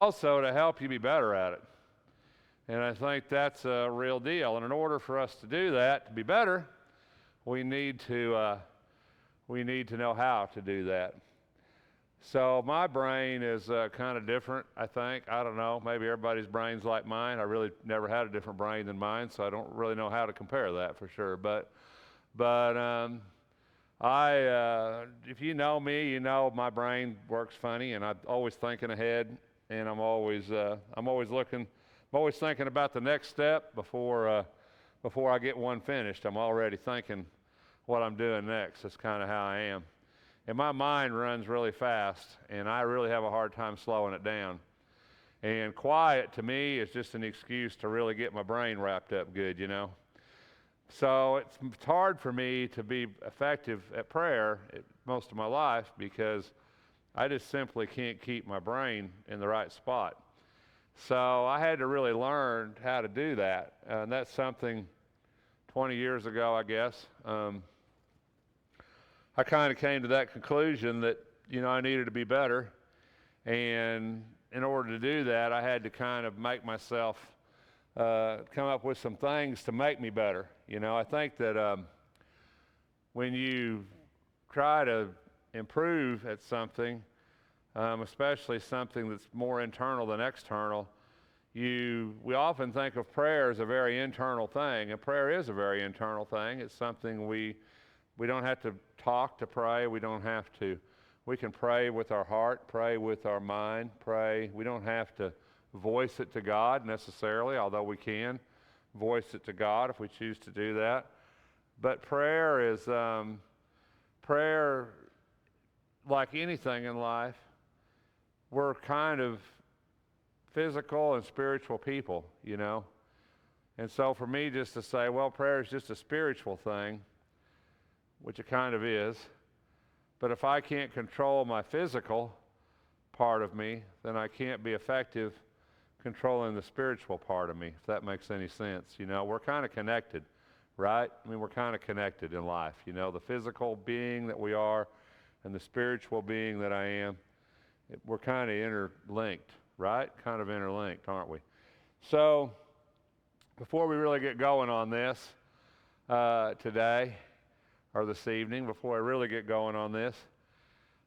also to help you be better at it. And I think that's a real deal. And in order for us to do that, to be better, we need to know how to do that. So my brain is kind of different, I think. I don't know. Maybe everybody's brain's like mine. I really never had a different brain than mine, so I don't really know how to compare that for sure. But if you know me, you know my brain works funny, and I'm always thinking ahead, and I'm always looking, I'm always thinking about the next step before I get one finished. I'm already thinking what I'm doing next. That's kind of how I am. And my mind runs really fast, and I really have a hard time slowing it down. And quiet to me is just an excuse to really get my brain wrapped up good, you know. So it's hard for me to be effective at prayer most of my life because I just simply can't keep my brain in the right spot. So I had to really learn how to do that. And that's something 20 years ago, I guess. I kind of came to that conclusion that, you know, I needed to be better. And in order to do that, I had to kind of make myself come up with some things to make me better. You know, I think that when you try to improve at something, especially something that's more internal than external, we often think of prayer as a very internal thing, and prayer is a very internal thing. It's something we don't have to talk to pray. We can pray with our heart, pray with our mind, pray. We don't have to voice it to God necessarily, although we can voice it to God if we choose to do that. But prayer, like anything in life, we're kind of physical and spiritual people, you know. And so for me just to say, well, prayer is just a spiritual thing, which it kind of is, but if I can't control my physical part of me, then I can't be effective controlling the spiritual part of me, if that makes any sense. You know, we're kind of connected, right? I mean, we're kind of connected in life. You know, the physical being that we are and the spiritual being that I am, we're kind of interlinked, right? Kind of interlinked, aren't we? So before we really get going on this today, or this evening, before I really get going on this,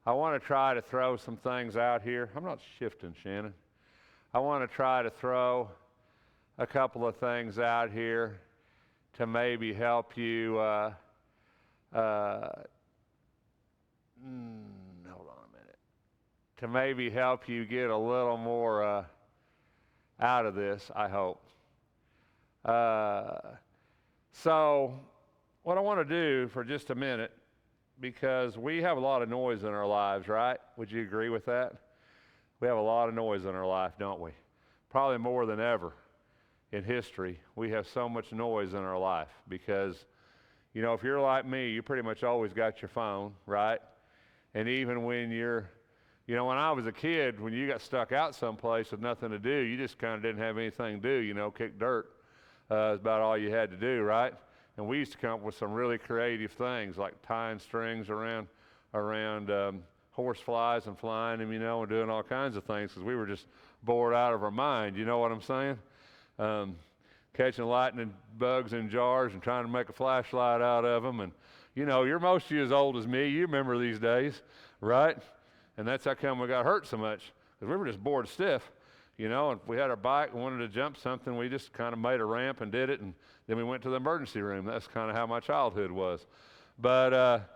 I want to try to throw some things out here. I'm not shifting, Shannon. I want to try to throw a couple of things out here to maybe help you, hold on a minute, to maybe help you get a little more out of this, I hope. So what I want to do for just a minute, because we have a lot of noise in our lives, right? Would you agree with that? We have a lot of noise in our life, don't we? Probably more than ever in history. We have so much noise in our life because, you know, if you're like me, you pretty much always got your phone, right? And even when when I was a kid, when you got stuck out someplace with nothing to do, you just kind of didn't have anything to do, you know, kick dirt. Is about all you had to do, right? And we used to come up with some really creative things like tying strings around horse flies and flying them, you know, and doing all kinds of things because we were just bored out of our mind. You know what I'm saying? Catching lightning bugs in jars and trying to make a flashlight out of them. And, you know, you're most of you as old as me. You remember these days, right? And that's how come we got hurt so much because we were just bored stiff. You know, if we had our bike and wanted to jump something, we just kind of made a ramp and did it, and then we went to the emergency room. That's kind of how my childhood was. But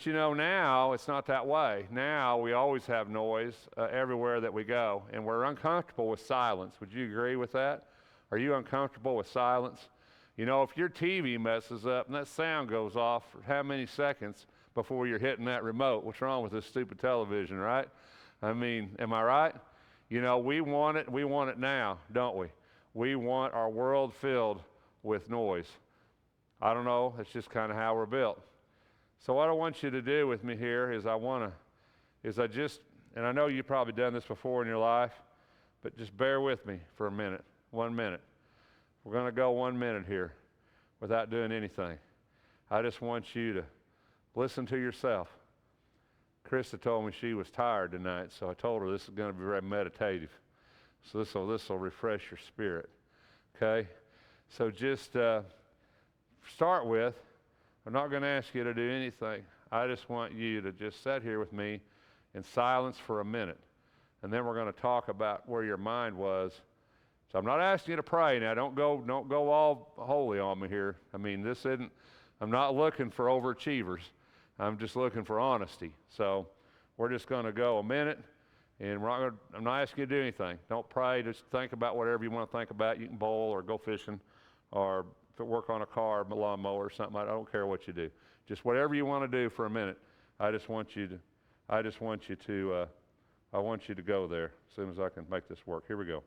you know, now it's not that way. Now we always have noise everywhere that we go, and we're uncomfortable with silence. Would you agree with that? Are you uncomfortable with silence? You know, if your TV messes up and that sound goes off for how many seconds before you're hitting that remote? What's wrong with this stupid television, right? I mean, am I right? You know, we want it now, don't we? We want our world filled with noise. I don't know, it's just kind of how we're built. So what I want you to do with me here is and I know you've probably done this before in your life, but just bear with me for a minute, 1 minute. We're going to go 1 minute here without doing anything. I just want you to listen to yourself. Krista told me she was tired tonight, so I told her this is going to be very meditative. So this will refresh your spirit. Okay? So just start with, I'm not going to ask you to do anything. I just want you to just sit here with me in silence for a minute. And then we're going to talk about where your mind was. So I'm not asking you to pray now. Don't go all holy on me here. I mean, I'm not looking for overachievers. I'm just looking for honesty. So we're just going to go a minute, and I'm not asking you to do anything. Don't pray. Just think about whatever you want to think about. You can bowl or go fishing or work on a car, a lawnmower or something. I don't care what you do. Just whatever you want to do for a minute. I want you to go there as soon as I can make this work. Here we go.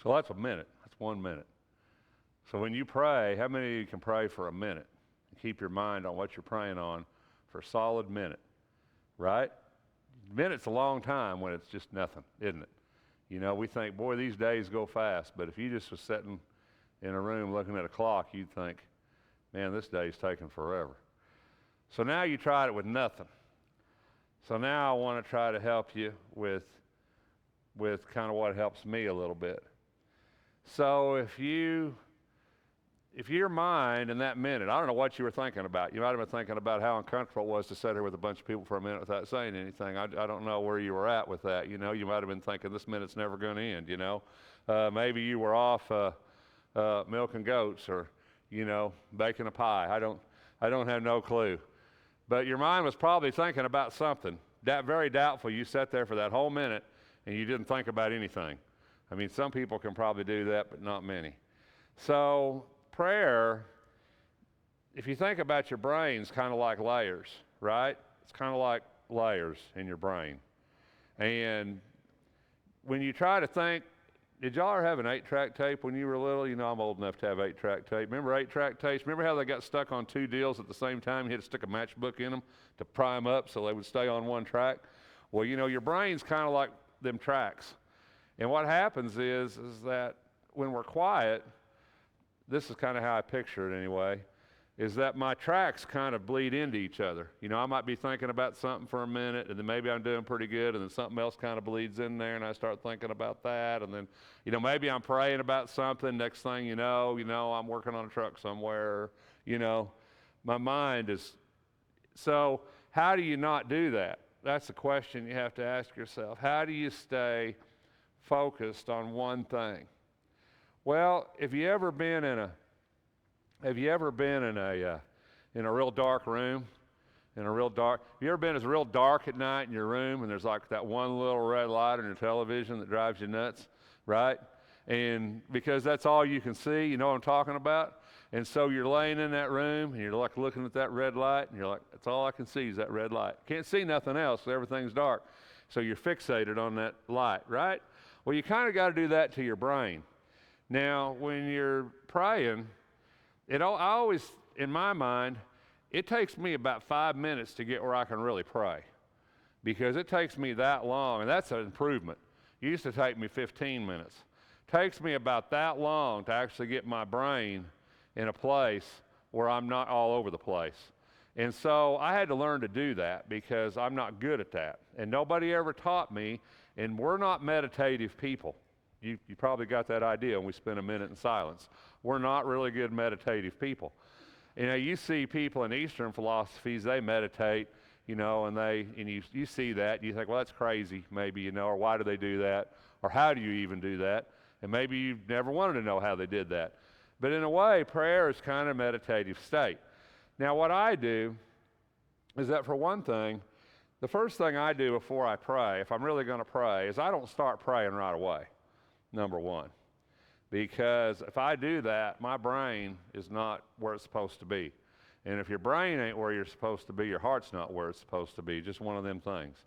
So that's a minute. That's 1 minute. So when you pray, how many of you can pray for a minute? And keep your mind on what you're praying on for a solid minute, right? A minute's a long time when it's just nothing, isn't it? You know, we think, boy, these days go fast. But if you just was sitting in a room looking at a clock, you'd think, man, this day's taking forever. So now you tried it with nothing. So now I want to try to help you with kind of what helps me a little bit. So if your mind in that minute, I don't know what you were thinking about. You might have been thinking about how uncomfortable it was to sit here with a bunch of people for a minute without saying anything. I don't know where you were at with that. You know, you might have been thinking this minute's never going to end, you know. Maybe you were off milking goats or, you know, baking a pie. I don't have no clue. But your mind was probably thinking about something. Very doubtful you sat there for that whole minute and you didn't think about anything. I mean, some people can probably do that, but not many. So prayer, if you think about your brain's kind of like layers, right? It's kind of like layers in your brain. And when you try to think, did y'all ever have an 8-track tape when you were little? You know, I'm old enough to have 8-track tape. Remember 8-track tapes? Remember how they got stuck on 2 deals at the same time? You had to stick a matchbook in them to pry them up so they would stay on one track? Well, you know, your brain's kind of like them tracks. And what happens is that when we're quiet, this is kind of how I picture it anyway, is that my tracks kind of bleed into each other. You know, I might be thinking about something for a minute, and then maybe I'm doing pretty good, and then something else kind of bleeds in there, and I start thinking about that, and then, you know, maybe I'm praying about something. Next thing you know, I'm working on a truck somewhere. You know, my mind is. So how do you not do that? That's the question you have to ask yourself. How do you stay focused on one thing? Well, have you ever been in a real dark room? Have you ever been it's real dark at night in your room and there's like that one little red light on your television that drives you nuts, right? And because that's all you can see, you know what I'm talking about? And so you're laying in that room and you're like looking at that red light and you're like, that's all I can see is that red light. Can't see nothing else, so everything's dark. So you're fixated on that light, right? Well, you kind of got to do that to your brain. Now, when you're praying, I always, in my mind, it takes me about 5 minutes to get where I can really pray because it takes me that long, and that's an improvement. It used to take me 15 minutes. It takes me about that long to actually get my brain in a place where I'm not all over the place. And so I had to learn to do that because I'm not good at that. And nobody ever taught me, and we're not meditative people. You probably got that idea when we spent a minute in silence. We're not really good meditative people. You know, you see people in Eastern philosophies, they meditate, you know, and you see that, and you think, well, that's crazy, maybe, you know, or why do they do that? Or how do you even do that? And maybe you've never wanted to know how they did that. But in a way, prayer is kind of a meditative state. Now, what I do is that, for one thing, the first thing I do before I pray, if I'm really going to pray, is I don't start praying right away, number one. Because if I do that, my brain is not where it's supposed to be. And if your brain ain't where you're supposed to be, your heart's not where it's supposed to be, just one of them things.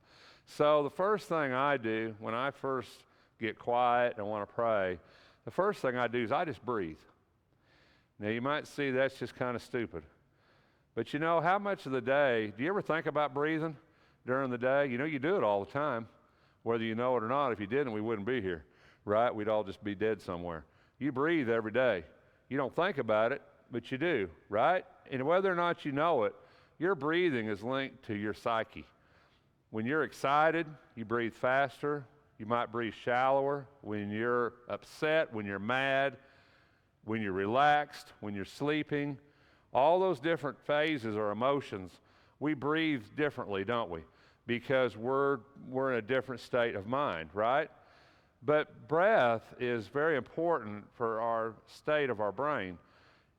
So the first thing I do when I first get quiet and want to pray, the first thing I do is I just breathe. Now, you might see that's just kind of stupid. But you know, how much of the day, do you ever think about breathing during the day? You know, you do it all the time, whether you know it or not. If you didn't, we wouldn't be here, right? We'd all just be dead somewhere. You breathe every day. You don't think about it, but you do, right? And whether or not you know it, your breathing is linked to your psyche. When you're excited, you breathe faster. You might breathe shallower. When you're upset, when you're mad, when you're relaxed, when you're sleeping, all those different phases or emotions, we breathe differently, don't we? Because we're in a different state of mind, right? But breath is very important for our state of our brain.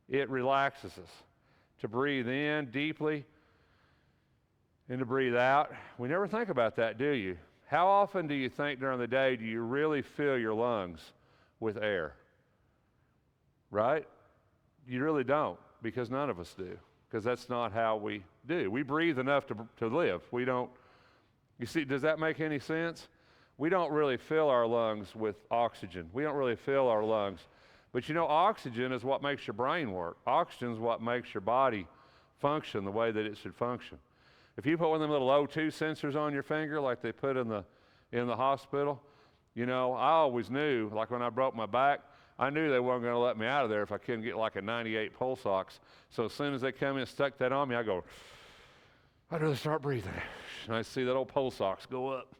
It relaxes us. To breathe in deeply and to breathe out. We never think about that, do you? How often do you think during the day do you really fill your lungs with air? Right? You really don't, because none of us do, because that's not how we do. We breathe enough to live. We don't, you see, does that make any sense? We don't really fill our lungs with oxygen. We don't really fill our lungs. But you know, oxygen is what makes your brain work. Oxygen is what makes your body function the way that it should function. If you put one of them little O2 sensors on your finger like they put in the hospital, you know, I always knew, like when I broke my back, I knew they weren't going to let me out of there if I couldn't get like a 98 pulse ox. So as soon as they come in and stuck that on me, I go, I'd really start breathing. And I see that old pulse ox go up,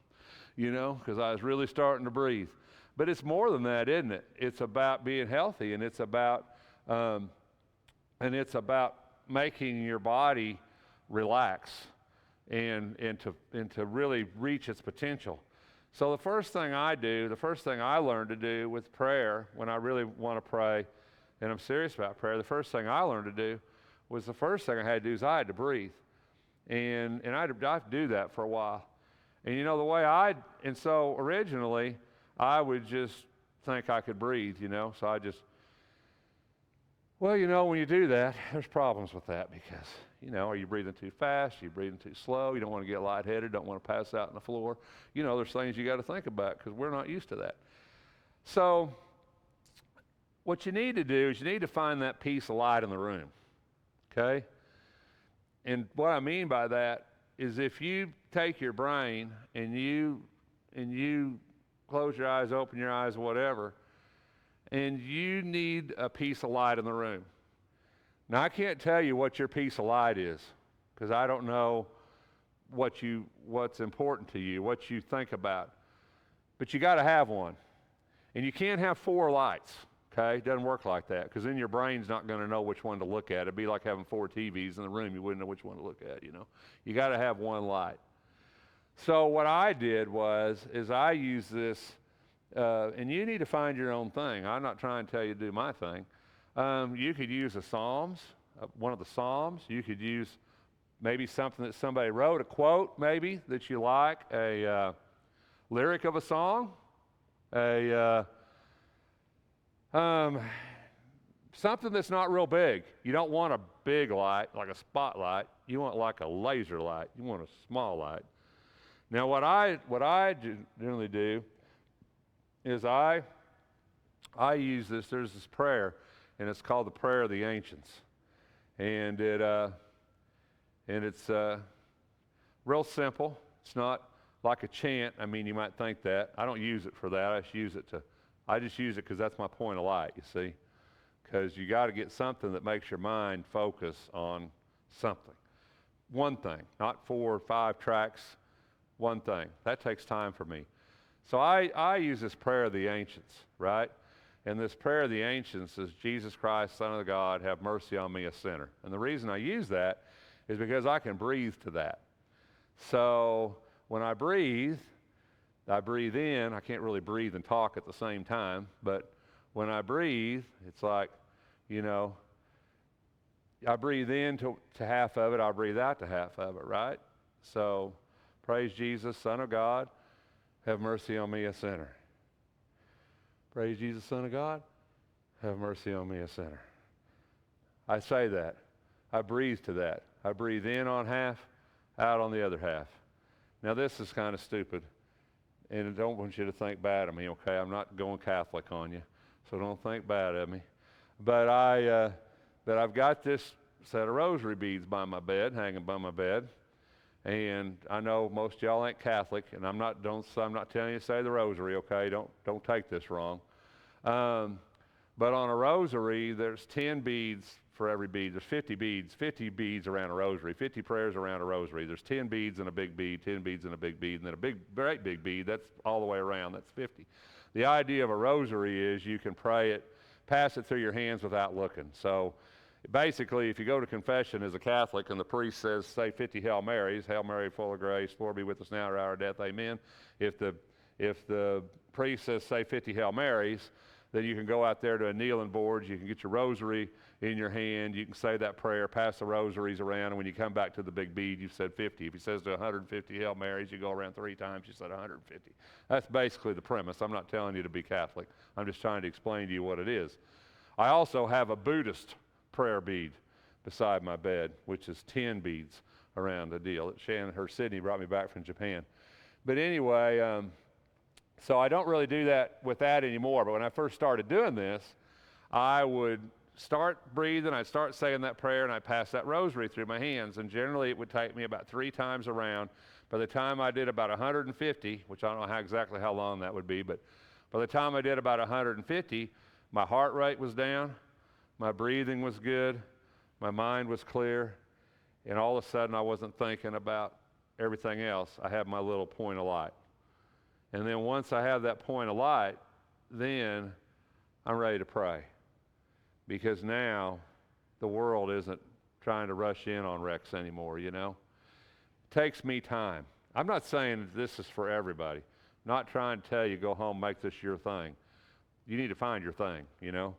you know, because I was really starting to breathe. But it's more than that, isn't it? It's about being healthy, and it's about making your body relax and to really reach its potential. So the first thing I learned to do with prayer, when I really want to pray, and I'm serious about prayer, the first thing I learned to do was the first thing I had to do is I had to breathe. And I had to do that for a while. And you know, so originally, I would just think I could breathe, you know, so well, you know, when you do that, there's problems with that because, you know, are you breathing too fast? Are you breathing too slow? You don't want to get lightheaded, don't want to pass out on the floor. You know, there's things you got to think about because we're not used to that. So what you need to do is you need to find that piece of light in the room, okay? And what I mean by that is if you take your brain and you close your eyes, open your eyes, whatever, and you need a piece of light in the room. Now, I can't tell you what your piece of light is because I don't know what's important to you, what you think about. But you got to have one. And you can't have 4 lights, okay? It doesn't work like that because then your brain's not going to know which one to look at. It'd be like having 4 TVs in the room. You wouldn't know which one to look at, you know? You got to have one light. So what I did is I used this, and you need to find your own thing. I'm not trying to tell you to do my thing. You could use the Psalms, one of the Psalms. You could use maybe something that somebody wrote, a quote maybe that you like, a lyric of a song, something that's not real big. You don't want a big light, like a spotlight. You want like a laser light. You want a small light. Now, what I generally do is I use this. There's this prayer, and it's called the Prayer of the Ancients, and it's real simple. It's not like a chant. I mean, you might think that. I don't use it for that. I just use it because that's my point of light. You see, because you got to get something that makes your mind focus on something, one thing, not 4 or 5 tracks. One thing. That takes time for me. So I use this prayer of the ancients, right? And this prayer of the ancients is, Jesus Christ, Son of God, have mercy on me, a sinner. And the reason I use that is because I can breathe to that. So when I breathe, I breathe in. I can't really breathe and talk at the same time, but when I breathe, it's like, you know, I breathe in to half of it, I breathe out to half of it, right? So, praise Jesus, Son of God, have mercy on me, a sinner. Praise Jesus, Son of God, have mercy on me, a sinner. I say that. I breathe to that. I breathe in on half, out on the other half. Now, this is kind of stupid, and I don't want you to think bad of me, okay? I'm not going Catholic on you, so don't think bad of me. But I've got this set of rosary beads by my bed, hanging by my bed, and I know most of y'all ain't Catholic, and I'm not telling you to say the rosary, okay? Don't take this wrong. But on a rosary, there's 10 beads for every bead. There's 50 beads around a rosary, 50 prayers around a rosary. There's 10 beads in a big bead, 10 beads in a big bead, and then a great big bead, that's all the way around, that's 50. The idea of a rosary is you can pray it, pass it through your hands without looking. So basically, if you go to confession as a Catholic and the priest says, say 50 Hail Marys, Hail Mary, full of grace, Lord be with us now, at our hour of death, amen. If the priest says, say 50 Hail Marys, then you can go out there to a kneeling board, you can get your rosary in your hand, you can say that prayer, pass the rosaries around, and when you come back to the big bead, you've said 50. If he says to 150 Hail Marys, you go around 3 times, you said 150. That's basically the premise. I'm not telling you to be Catholic. I'm just trying to explain to you what it is. I also have a Buddhist prayer bead beside my bed, which is 10 beads around the deal. Shannon, her Sydney brought me back from Japan. But anyway, so I don't really do that with that anymore, but when I first started doing this, I would start breathing, I'd start saying that prayer, and I'd pass that rosary through my hands, and generally it would take me about 3 times around. By the time I did about 150, which I don't know exactly how long that would be, but by the time I did about 150, my heart rate was down, my breathing was good, my mind was clear, and all of a sudden I wasn't thinking about everything else. I had my little point of light. And then once I have that point of light, then I'm ready to pray. Because now the world isn't trying to rush in on Rex anymore, you know. It takes me time. I'm not saying this is for everybody. Not trying to tell you, go home, make this your thing. You need to find your thing, you know.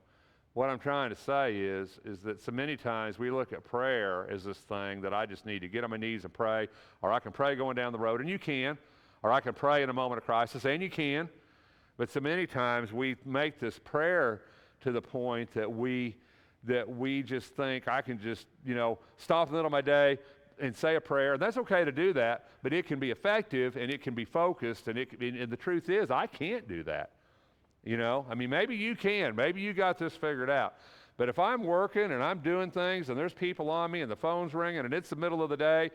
What I'm trying to say is that so many times we look at prayer as this thing that I just need to get on my knees and pray, or I can pray going down the road, and you can, or I can pray in a moment of crisis, and you can. But so many times we make this prayer to the point that we just think I can just, you know, stop in the middle of my day and say a prayer. And that's okay to do that, but it can be effective and it can be focused. And the truth is, I can't do that. You know, I mean, maybe you can. Maybe you got this figured out. But if I'm working and I'm doing things and there's people on me and the phone's ringing and it's the middle of the day,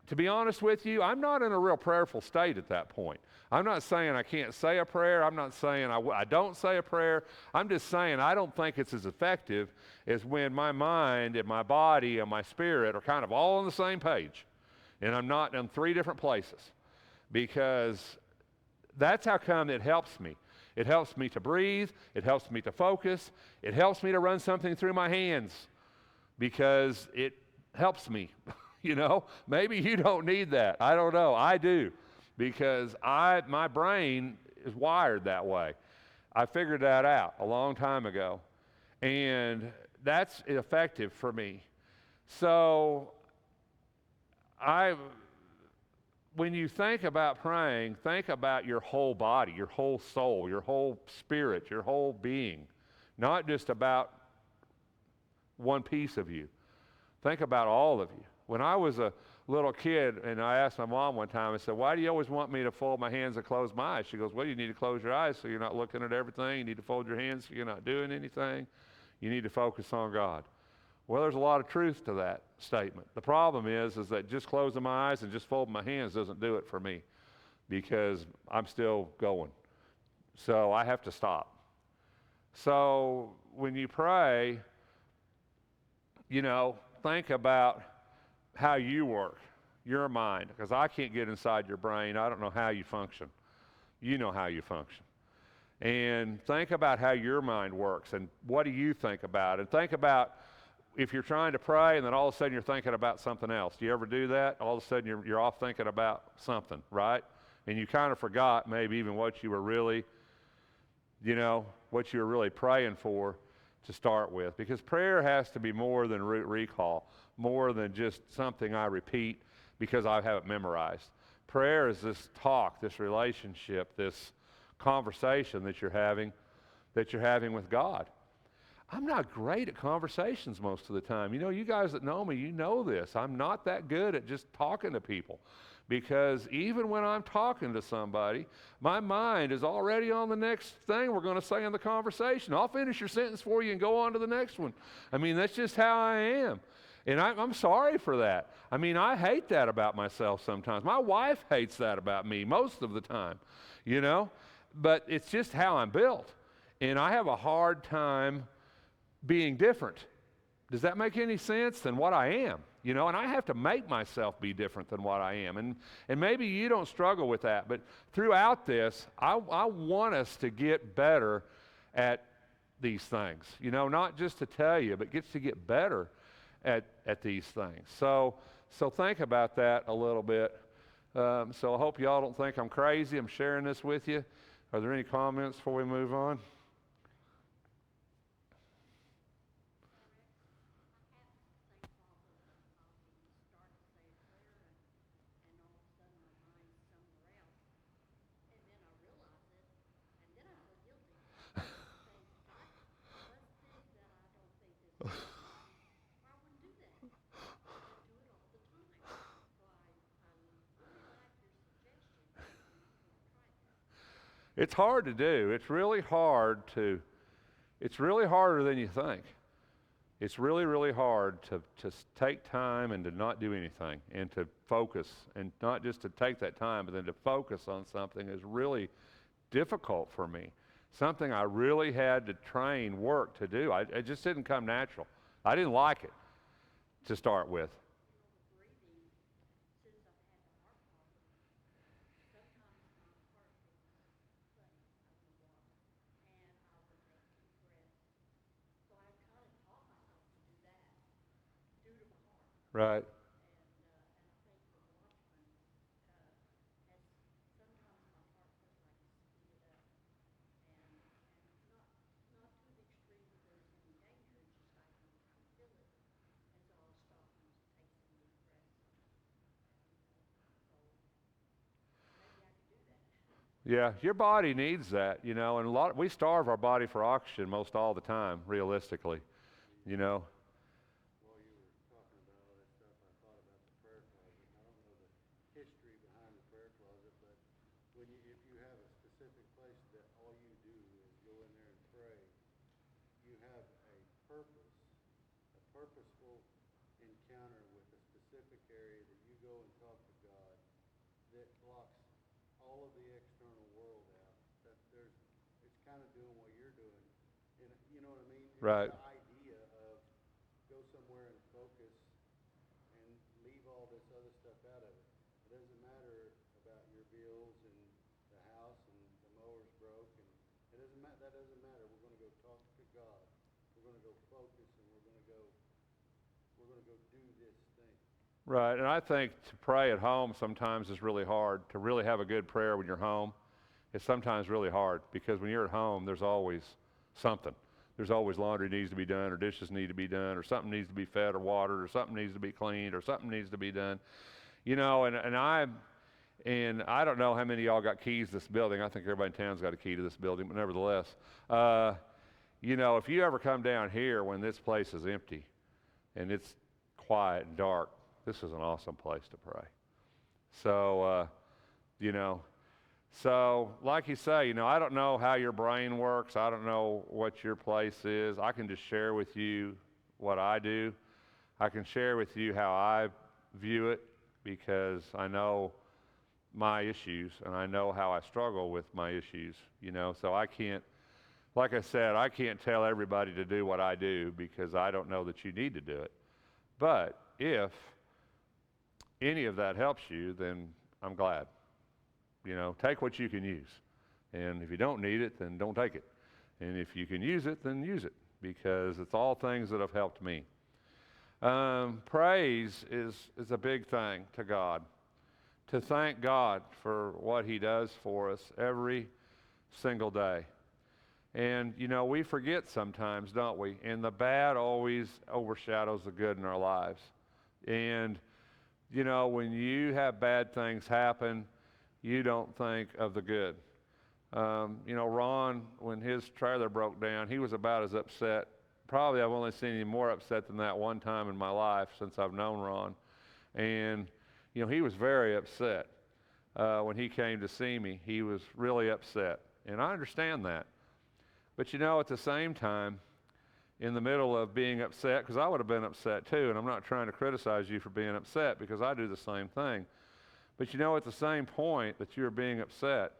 to be honest with you, I'm not in a real prayerful state at that point. I'm not saying I can't say a prayer. I'm not saying I don't say a prayer. I'm just saying I don't think it's as effective as when my mind and my body and my spirit are kind of all on the same page. And I'm not in 3 different places. Because that's how come it helps me. It helps me to breathe. It helps me to focus. It helps me to run something through my hands. Because it helps me. You know, maybe you don't need that. I don't know. I do, because my brain is wired that way. I figured that out a long time ago, and that's effective for me. So when you think about praying, think about your whole body, your whole soul, your whole spirit, your whole being, not just about one piece of you. Think about all of you. When I was a little kid, and I asked my mom one time, I said, why do you always want me to fold my hands and close my eyes? She goes, well, you need to close your eyes so you're not looking at everything. You need to fold your hands so you're not doing anything. You need to focus on God. Well, there's a lot of truth to that statement. The problem is that just closing my eyes and just folding my hands doesn't do it for me, because I'm still going. So I have to stop. So when you pray, you know, think about how you work, your mind, because I can't get inside your brain. I don't know how you function. You know how you function. And think about how your mind works and what do you think about. And think about if you're trying to pray and then all of a sudden you're thinking about something else. Do you ever do that? All of a sudden you're off thinking about something, right? and you kind of forgot maybe even what you were really, what you were really praying for to start with. Because prayer has to be more than root recall, more than just something I repeat because I have it memorized. Prayer is this talk, this relationship, this conversation that you're having with God. I'm not great at conversations most of the time. You guys that know me, you know this. I'm not that good at just talking to people, because even when I'm talking to somebody, my mind is already on the next thing we're going to say in the conversation. I'll finish your sentence for you and go on to the next one. That's just how I am. And I'm sorry for that. I hate that about myself sometimes. My wife hates that about me most of the time, But it's just how I'm built. And I have a hard time being different. Does that make any sense? Than what I am, And I have to make myself be different than what I am. And maybe you don't struggle with that, but throughout this, I want us to get better at these things. Not just to tell you, but gets to get better at these things. So think about that a little bit. So I hope y'all don't think I'm crazy. I'm sharing this with you. Are there any comments before we move on? It's hard to do. It's really harder than you think. It's really, really hard to take time and to not do anything and to focus, and not just to take that time, but then to focus on something is really difficult for me. Something I really had to train, work to do. It just didn't come natural. I didn't like it to start with. Right. Yeah, your body needs that, and we starve our body for oxygen most all the time, realistically, you know. While you were talking about all that stuff, I thought about the prayer closet. I don't know the history behind the prayer closet, but if you have a specific place that all you do is go in there and pray, you have a purposeful encounter with a specific area that you go and talk to God that blocks all of the external world out. It's kind of doing what you're doing, and you know what I mean. Right. The idea of go somewhere and focus and leave all this other stuff out of it. It doesn't matter about your bills and the house and the mower's broke, and it doesn't matter. That doesn't matter. We're going to go talk to God. We're going to go focus, and we're going to go do this thing. Right, and I think to pray at home sometimes is really hard. To really have a good prayer when you're home, it's sometimes really hard, because when you're at home, there's always something. There's always laundry needs to be done, or dishes need to be done, or something needs to be fed or watered, or something needs to be cleaned, or something needs to be done. And I don't know how many of y'all got keys to this building. I think everybody in town's got a key to this building, but nevertheless, if you ever come down here when this place is empty and it's quiet and dark, this is an awesome place to pray. So, so like you say, I don't know how your brain works. I don't know what your place is. I can just share with you what I do. I can share with you how I view it, because I know my issues and I know how I struggle with my issues, So I can't, like I said, I can't tell everybody to do what I do, because I don't know that you need to do it. But if any of that helps you, then I'm glad. Take what you can use. And if you don't need it, then don't take it. And if you can use it, then use it, because it's all things that have helped me. Praise is a big thing to God, to thank God for what he does for us every single day. And, we forget sometimes, don't we? And the bad always overshadows the good in our lives. And, when you have bad things happen, you don't think of the good. Ron, when his trailer broke down, he was about as upset. Probably I've only seen him more upset than that one time in my life since I've known Ron. And, he was very upset when he came to see me. He was really upset. And I understand that. But at the same time, in the middle of being upset, because I would have been upset too, and I'm not trying to criticize you for being upset because I do the same thing. But at the same point that you were being upset,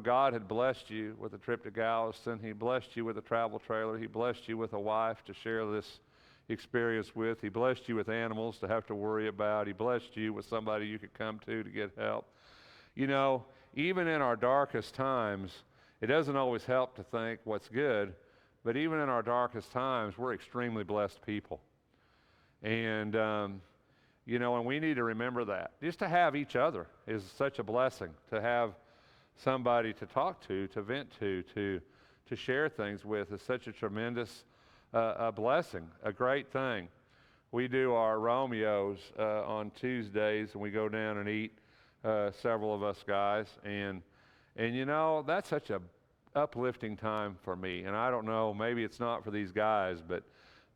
God had blessed you with a trip to Galveston. He blessed you with a travel trailer. He blessed you with a wife to share this experience with. He blessed you with animals to have to worry about. He blessed you with somebody you could come to get help. Even in our darkest times, it doesn't always help to think what's good, but even in our darkest times, we're extremely blessed people. And, and we need to remember that. Just to have each other is such a blessing, to have somebody to talk to vent to share things with is such a tremendous a blessing, a great thing. We do our Romeos on Tuesdays, and we go down and eat, several of us guys, and that's such a uplifting time for me. And I don't know, maybe it's not for these guys, but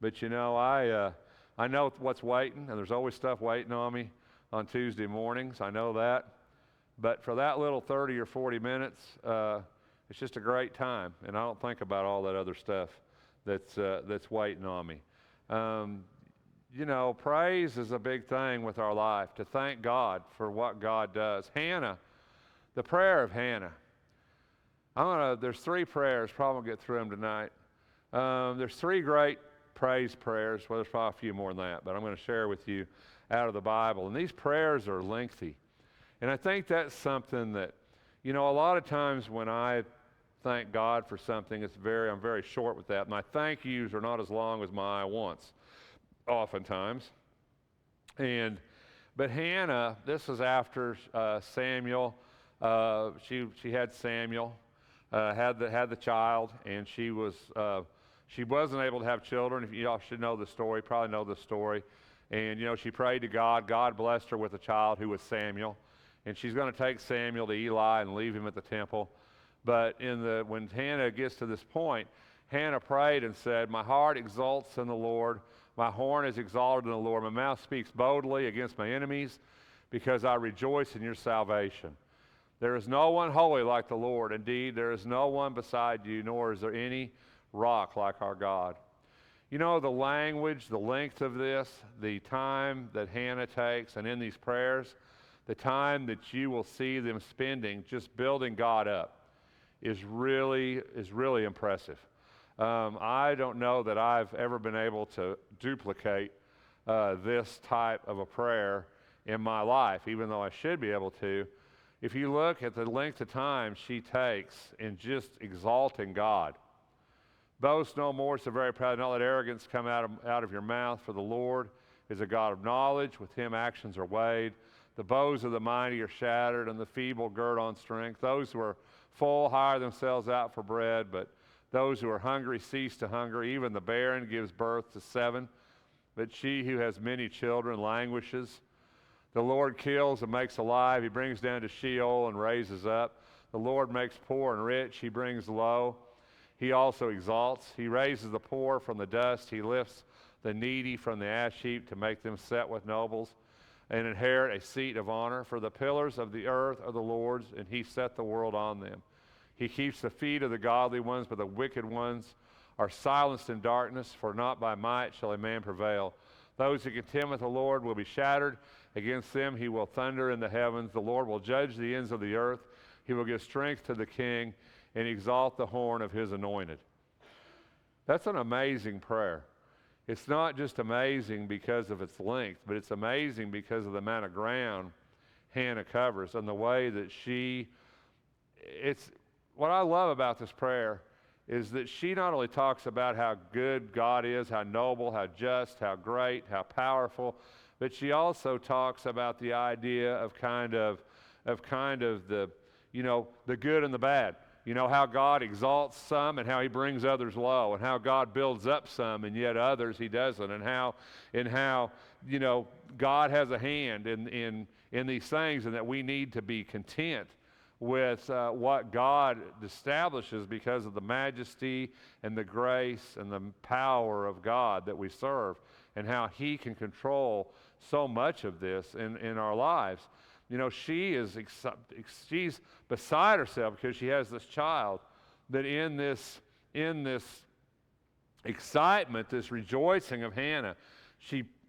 I know what's waiting, and there's always stuff waiting on me on Tuesday mornings. I know that. But for that little 30 or 40 minutes, it's just a great time, and I don't think about all that other stuff that's waiting on me. Praise is a big thing with our life, to thank God for what God does. Hannah, the prayer of Hannah. There's 3 prayers, probably won't get through them tonight. There's 3 great praise prayers. Well, there's probably a few more than that, but I'm going to share with you out of the Bible. And these prayers are lengthy. And I think that's something that, a lot of times when I thank God for something, I'm very short with that. My thank yous are not as long as my I wants, oftentimes. But Hannah, this is after Samuel. She had Samuel, had the child, and she wasn't able to have children. If y'all should know the story, probably know the story. And she prayed to God. God blessed her with a child who was Samuel. And she's going to take Samuel to Eli and leave him at the temple. But when Hannah gets to this point, Hannah prayed and said, "My heart exults in the Lord. My horn is exalted in the Lord. My mouth speaks boldly against my enemies because I rejoice in your salvation. There is no one holy like the Lord. Indeed, there is no one beside you, nor is there any rock like our God." The language, the length of this, the time that Hannah takes, and in these prayers, the time that you will see them spending just building God up is really impressive. I don't know that I've ever been able to duplicate this type of a prayer in my life, even though I should be able to. If you look at the length of time she takes in just exalting God. Boast no more, so very proud. Don't let arrogance come out of your mouth, for the Lord is a God of knowledge. With him actions are weighed. The bows of the mighty are shattered, and the feeble gird on strength. Those who are full hire themselves out for bread, but those who are hungry cease to hunger. Even the barren gives birth to 7, but she who has many children languishes. The Lord kills and makes alive. He brings down to Sheol and raises up. The Lord makes poor and rich. He brings low. He also exalts. He raises the poor from the dust. He lifts the needy from the ash heap to make them sit with nobles and inherit a seat of honor. For the pillars of the earth are the Lord's, and he set the world on them. He keeps the feet of the godly ones, but the wicked ones are silenced in darkness, for not by might shall a man prevail. Those who contend with the Lord will be shattered. Against them he will thunder in the heavens. The Lord will judge the ends of the earth. He will give strength to the king and exalt the horn of his anointed. That's an amazing prayer. It's not just amazing because of its length, but it's amazing because of the amount of ground Hannah covers and the way that what I love about this prayer is that she not only talks about how good God is, how noble, how just, how great, how powerful, but she also talks about the idea of kind of the, the good and the bad. How God exalts some and how he brings others low, and how God builds up some and yet others he doesn't, and how God has a hand in these things, and that we need to be content with what God establishes because of the majesty and the grace and the power of God that we serve, and how he can control so much of this in our lives. She's beside herself because she has this child, that in this excitement, this rejoicing of Hannah,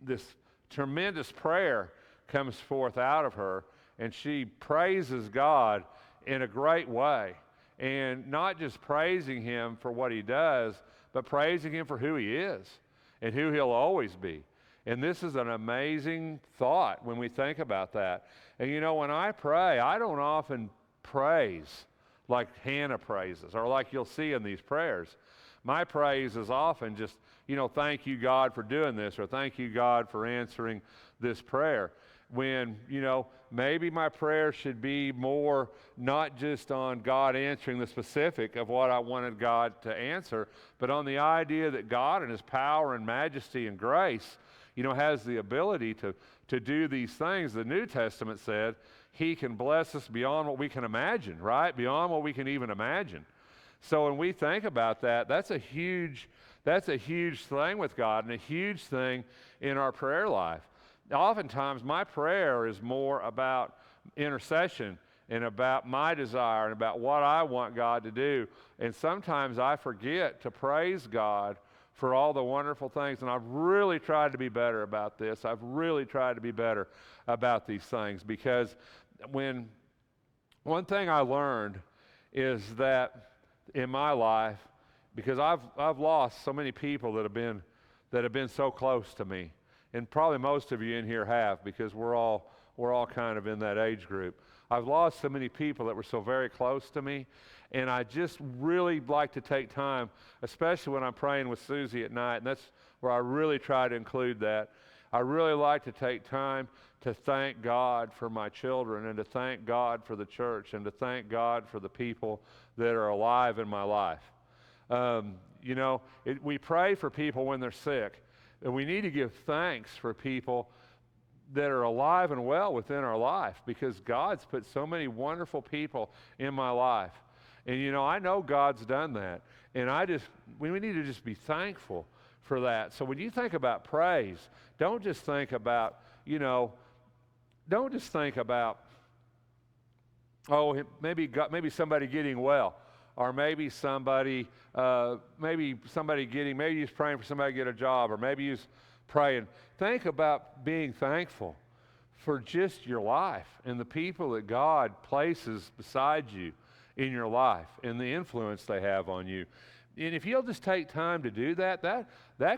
this tremendous prayer comes forth out of her, and she praises God in a great way. And not just praising him for what he does, but praising him for who he is and who he'll always be. And this is an amazing thought when we think about that. And when I pray, I don't often praise like Hannah praises, or like you'll see in these prayers. My praise is often just, thank you, God, for doing this, or thank you, God, for answering this prayer. When, maybe my prayer should be more not just on God answering the specific of what I wanted God to answer, but on the idea that God in his power and majesty and grace, has the ability to do these things. The New Testament said he can bless us beyond what we can imagine, right? Beyond what we can even imagine. So when we think about that, that's a huge thing with God, and a huge thing in our prayer life. Oftentimes, my prayer is more about intercession and about my desire and about what I want God to do. And sometimes I forget to praise God for all the wonderful things. And I've really tried to be better about this. I've really tried to be better about these things, because one thing I learned is that in my life, because I've lost so many people that have been so close to me. And probably most of you in here have, because we're all kind of in that age group. I've lost so many people that were so very close to me, and I just really like to take time, especially when I'm praying with Susie at night, and that's where I really try to include that. I really like to take time to thank God for my children, and to thank God for the church, and to thank God for the people that are alive in my life. We pray for people when they're sick, and we need to give thanks for people that are alive and well within our life, because God's put so many wonderful people in my life. And I know God's done that. And we need to just be thankful for that. So when you think about praise, don't just think about, maybe somebody getting well, or maybe somebody maybe he's praying for somebody to get a job, or maybe he's praying. Think about being thankful for just your life and the people that God places beside you in your life, and the influence they have on you. And if you'll just take time to do that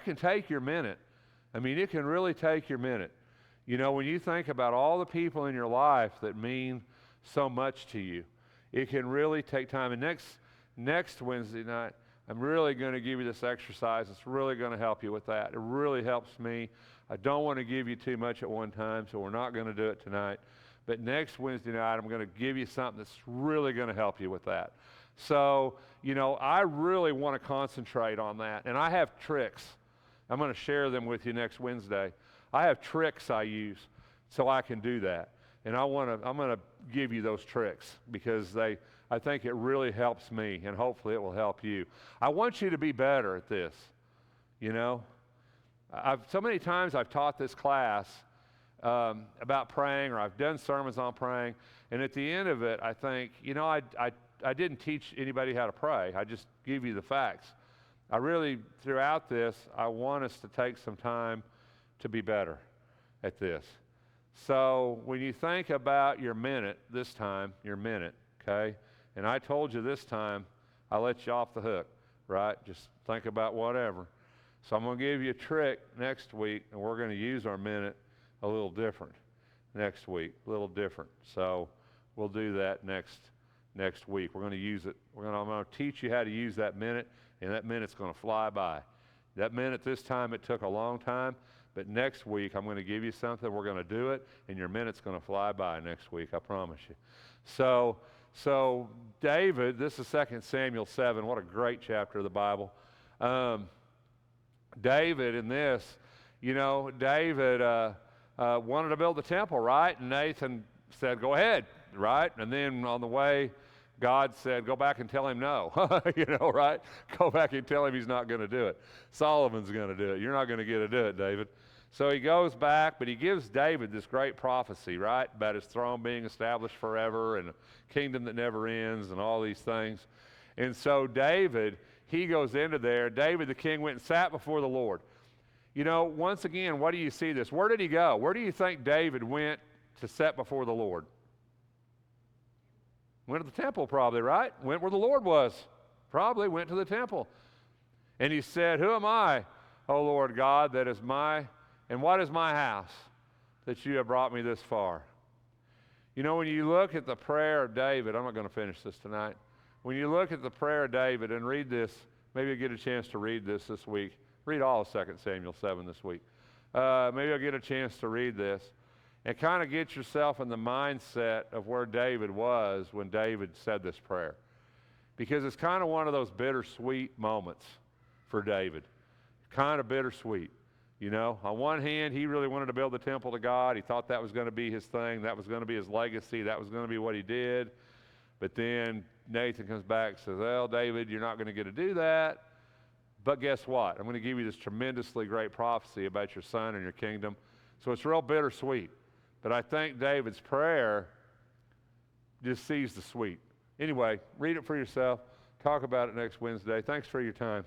can take your minute. I mean, it can really take your minute. When you think about all the people in your life that mean so much to you, it can really take time. And next Wednesday night, I'm really going to give you this exercise. It's really going to help you with that. It really helps me. I don't want to give you too much at one time, so we're not going to do it tonight. But next Wednesday night, I'm going to give you something that's really going to help you with that. So, I really want to concentrate on that. And I have tricks. I'm going to share them with you next Wednesday. I have tricks I use so I can do that. And I'm going to give you those tricks, because I think it really helps me, and hopefully it will help you. I want you to be better at this. So many times I've taught this class about praying, or I've done sermons on praying, and at the end of it, I think, I didn't teach anybody how to pray. I just give you the facts. I really, throughout this, I want us to take some time to be better at this. So when you think about your minute this time, okay? And I told you this time, I let you off the hook, right? Just think about whatever. So I'm going to give you a trick next week, and we're going to use our minute a little different next week, a little different. So we'll do that next week. We're going to use it. I'm going to teach you how to use that minute, and that minute's going to fly by. That minute this time, it took a long time, But next week, I'm going to give you something. We're going to do it, and your minute's going to fly by next week, I promise you. So David, this is 2 Samuel 7. What a great chapter of the Bible. David in this, David wanted to build the temple, right? And Nathan said, go ahead, right? And then on the way, God said, go back and tell him no, right? Go back and tell him he's not going to do it. Solomon's going to do it. You're not going to get to do it, David. So he goes back, but he gives David this great prophecy, right, about his throne being established forever and a kingdom that never ends and all these things. And so David, he goes into there. David the king went and sat before the Lord. Once again, what do you see this? Where did he go? Where do you think David went to sit before the Lord? Went to the temple probably, right? Went where the Lord was. Probably went to the temple. And he said, who am I, O Lord God, that is and what is my house that you have brought me this far? When you look at the prayer of David, I'm not going to finish this tonight. When you look at the prayer of David and read this, maybe you'll get a chance to read this week. Read all of 2 Samuel 7 this week. Maybe you'll get a chance to read this and kind of get yourself in the mindset of where David was when David said this prayer. Because it's kind of one of those bittersweet moments for David. Kind of bittersweet. On one hand, he really wanted to build the temple to God. He thought that was going to be his thing. That was going to be his legacy. That was going to be what he did. But then Nathan comes back and says, well, David, you're not going to get to do that. But guess what? I'm going to give you this tremendously great prophecy about your son and your kingdom. So it's real bittersweet. But I think David's prayer just sees the sweet. Anyway, read it for yourself. Talk about it next Wednesday. Thanks for your time.